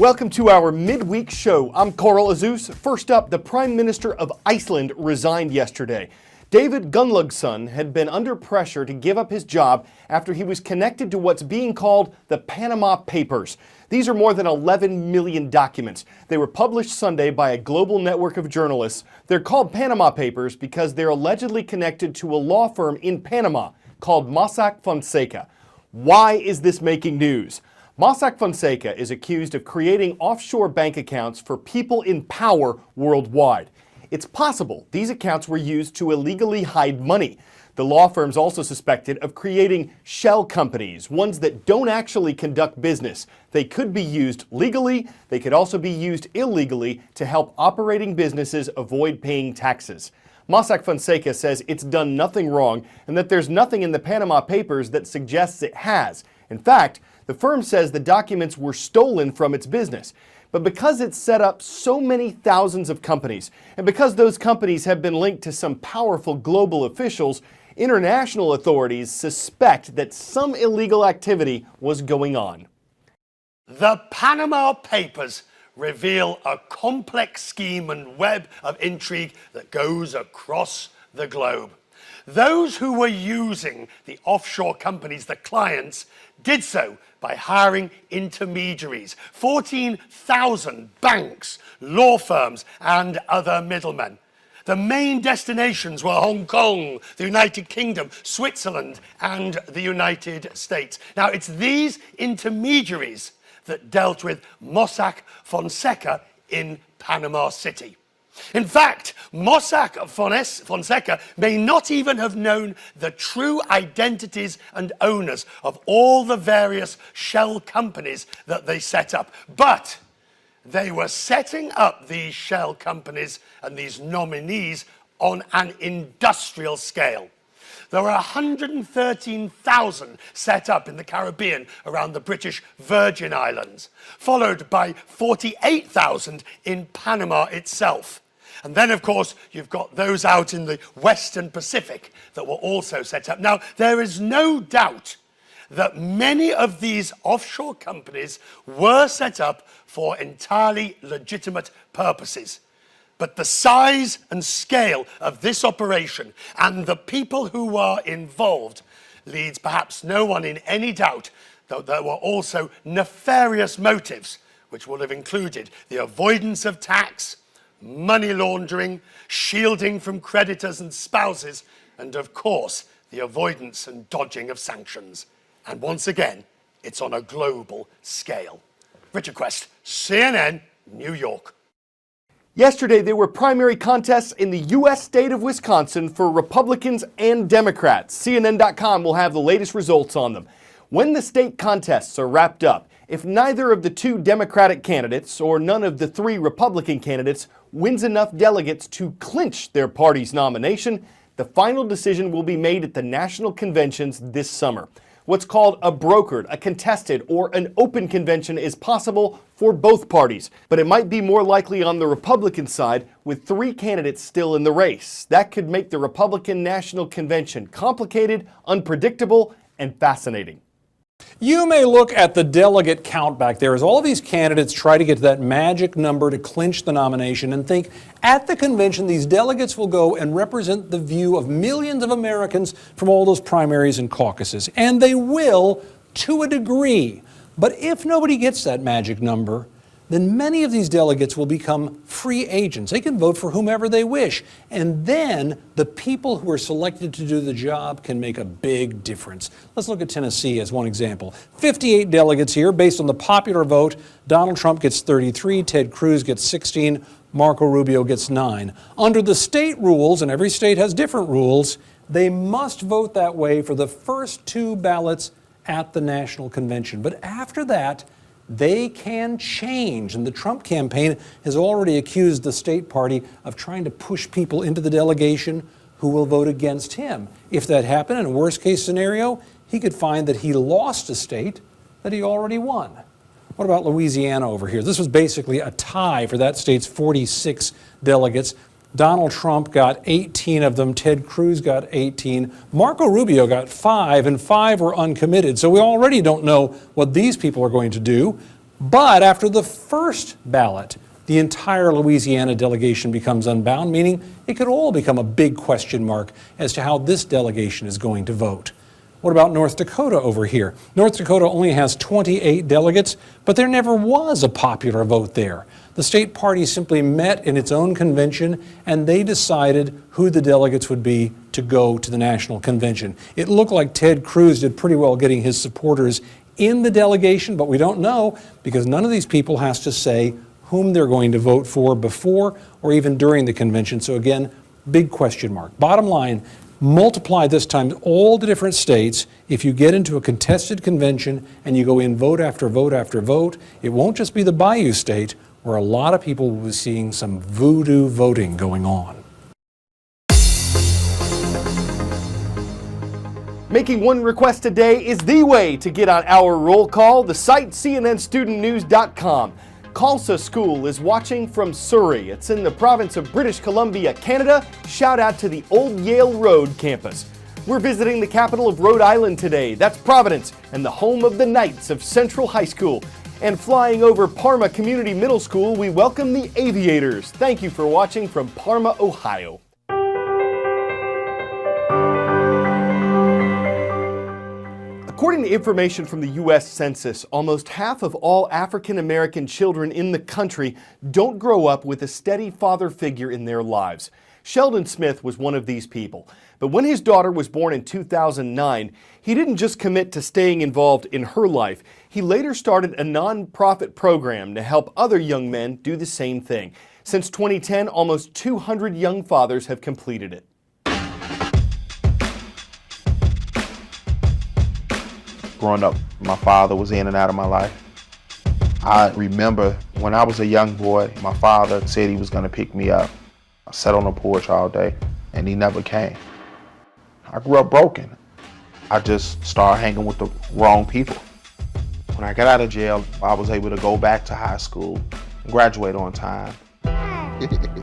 Welcome to our midweek show. I'm Coral Azus. First up, the Prime Minister of Iceland resigned yesterday. David Gunnlaugsson had been under pressure to give up his job after he was connected to what's being called the Panama Papers. These are more than 11 million documents. They were published Sunday by a global network of journalists. They're called Panama Papers because they're allegedly connected to a law firm in Panama called Mossack Fonseca. Why is this making news? Mossack Fonseca is accused of creating offshore bank accounts for people in power worldwide. It's possible these accounts were used to illegally hide money. The law firm's also suspected of creating shell companies, ones that don't actually conduct business. They could be used legally, they could also be used illegally to help operating businesses avoid paying taxes. Mossack Fonseca says it's done nothing wrong and that there's nothing in the Panama Papers that suggests it has. In fact, the firm says the documents were stolen from its business. But because it's set up so many thousands of companies, and because those companies have been linked to some powerful global officials, international authorities suspect that some illegal activity was going on. The Panama Papers reveal a complex scheme and web of intrigue that goes across the globe. Those who were using the offshore companies, the clients, did so by hiring intermediaries, 14,000 banks, law firms, and other middlemen. The main destinations were Hong Kong, the United Kingdom, Switzerland, and the United States. Now, it's these intermediaries that dealt with Mossack Fonseca in Panama City. In fact, Mossack Fonseca may not even have known the true identities and owners of all the various shell companies that they set up. But they were setting up these shell companies and these nominees on an industrial scale. There were 113,000 set up in the Caribbean around the British Virgin Islands, followed by 48,000 in Panama itself. And then, of course, you've got those out in the Western Pacific that were also set up. Now, there is no doubt that many of these offshore companies were set up for entirely legitimate purposes. But the size and scale of this operation and the people who were involved leads perhaps no one in any doubt that there were also nefarious motives, which will have included the avoidance of tax, money laundering, shielding from creditors and spouses, and of course, the avoidance and dodging of sanctions. And once again, it's on a global scale. Richard Quest, CNN, New York. Yesterday, there were primary contests in the U.S. state of Wisconsin for Republicans and Democrats. CNN.com will have the latest results on them. When the state contests are wrapped up, if neither of the two Democratic candidates or none of the three Republican candidates wins enough delegates to clinch their party's nomination, the final decision will be made at the national conventions this summer. What's called a brokered, a contested, or an open convention is possible for both parties, but it might be more likely on the Republican side with three candidates still in the race. That could make the Republican National Convention complicated, unpredictable, and fascinating. You may look at the delegate count back there as all of these candidates try to get to that magic number to clinch the nomination and think at the convention these delegates will go and represent the view of millions of Americans from all those primaries and caucuses. And they will to a degree. But if nobody gets that magic number, then many of these delegates will become free agents. They can vote for whomever they wish. And then the people who are selected to do the job can make a big difference. Let's look at Tennessee as one example. 58 delegates here based on the popular vote. Donald Trump gets 33, Ted Cruz gets 16, Marco Rubio gets 9. Under the state rules, and every state has different rules, they must vote that way for the first two ballots at the national convention. But after that, they can change, and the Trump campaign has already accused the state party of trying to push people into the delegation who will vote against him. If that happened, in a worst-case scenario, he could find that he lost a state that he already won. What about Louisiana over here? This was basically a tie for that state's 46 delegates. Donald Trump got 18 of them. Ted Cruz got 18. Marco Rubio got 5, and 5 were uncommitted. So we already don't know what these people are going to do. But after the first ballot, the entire Louisiana delegation becomes unbound, meaning it could all become a big question mark as to how this delegation is going to vote. What about North Dakota over here? North Dakota only has 28 delegates, but there never was a popular vote there. The state party simply met in its own convention, and they decided who the delegates would be to go to the national convention. It looked like Ted Cruz did pretty well getting his supporters in the delegation, but we don't know because none of these people has to say whom they're going to vote for before or even during the convention. So again, big question mark. Bottom line, multiply this times all the different states. If you get into a contested convention and you go in vote after vote after vote, it won't just be the Bayou State where a lot of people will be seeing some voodoo voting going on. Making one request a day is the way to get on our roll call. The site cnnstudentnews.com. Khalsa School is watching from Surrey. It's in the province of British Columbia, Canada. Shout out to the Old Yale Road campus. We're visiting the capital of Rhode Island today. That's Providence and the home of the Knights of Central High School. And flying over Parma Community Middle School, we welcome the Aviators. Thank you for watching from Parma, Ohio. According to information from the U.S. Census, almost half of all African American children in the country don't grow up with a steady father figure in their lives. Sheldon Smith was one of these people. But when his daughter was born in 2009, he didn't just commit to staying involved in her life. He later started a nonprofit program to help other young men do the same thing. Since 2010, almost 200 young fathers have completed it. Growing up, my father was in and out of my life. I remember when I was a young boy, my father said he was going to pick me up. I sat on the porch all day, and he never came. I grew up broken. I just started hanging with the wrong people. When I got out of jail, I was able to go back to high school and graduate on time.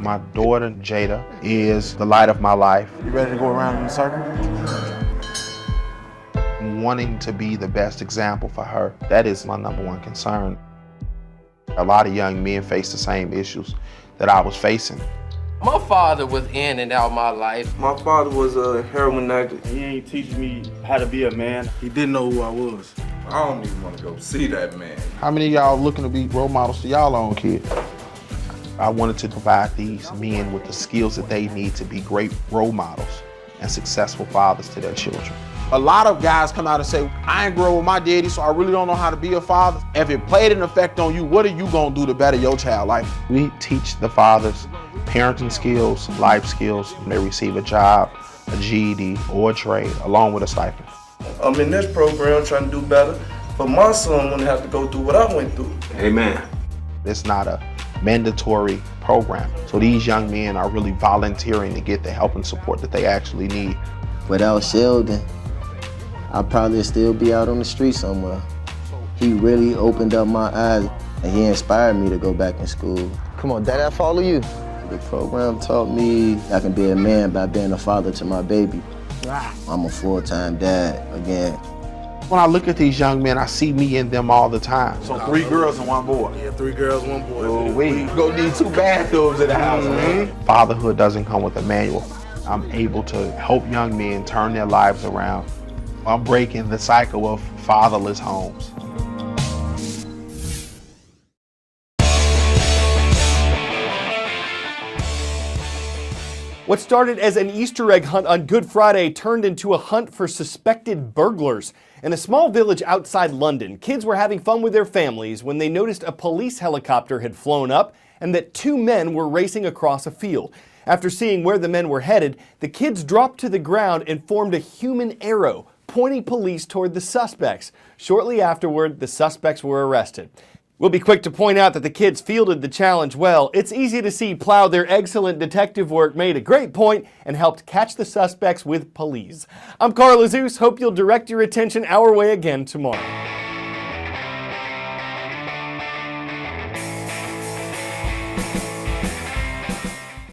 My daughter, Jada, is the light of my life. You ready to go around in a circle? Wanting to be the best example for her, that is my number one concern. A lot of young men face the same issues that I was facing. My father was in and out my life. My father was a heroin addict. He ain't teaching me how to be a man. He didn't know who I was. I don't even want to go see that man. How many of y'all looking to be role models to y'all own kids? I wanted to provide these men with the skills that they need to be great role models and successful fathers to their children. A lot of guys come out and say, I ain't grow with my daddy, so I really don't know how to be a father. If it played an effect on you, what are you gonna do to better your child life? We teach the fathers parenting skills, life skills, when they receive a job, a GED, or a trade, along with a stipend. I'm in this program trying to do better, but my son wouldn't have to go through what I went through. Amen. It's not a mandatory program, so these young men are really volunteering to get the help and support that they actually need. Without Sheldon, I'd probably still be out on the street somewhere. He really opened up my eyes and he inspired me to go back in school. Come on, Dad, I follow you. The program taught me I can be a man by being a father to my baby. I'm a full-time dad again. When I look at these young men, I see me in them all the time. So 3 girls and 1 boy. Yeah, 3 girls, 1 boy. Oh, we Gonna need 2 bathrooms in the house, man. Fatherhood doesn't come with a manual. I'm able to help young men turn their lives around. I'm breaking the cycle of fatherless homes. What started as an Easter egg hunt on Good Friday turned into a hunt for suspected burglars. In a small village outside London, kids were having fun with their families when they noticed a police helicopter had flown up and that 2 men were racing across a field. After seeing where the men were headed, the kids dropped to the ground and formed a human arrow, pointing police toward the suspects. Shortly afterward, the suspects were arrested. We'll be quick to point out that the kids fielded the challenge well. It's easy to see Plow, their excellent detective work, made a great point and helped catch the suspects with police. I'm Carl Azus. Hope you'll direct your attention our way again tomorrow.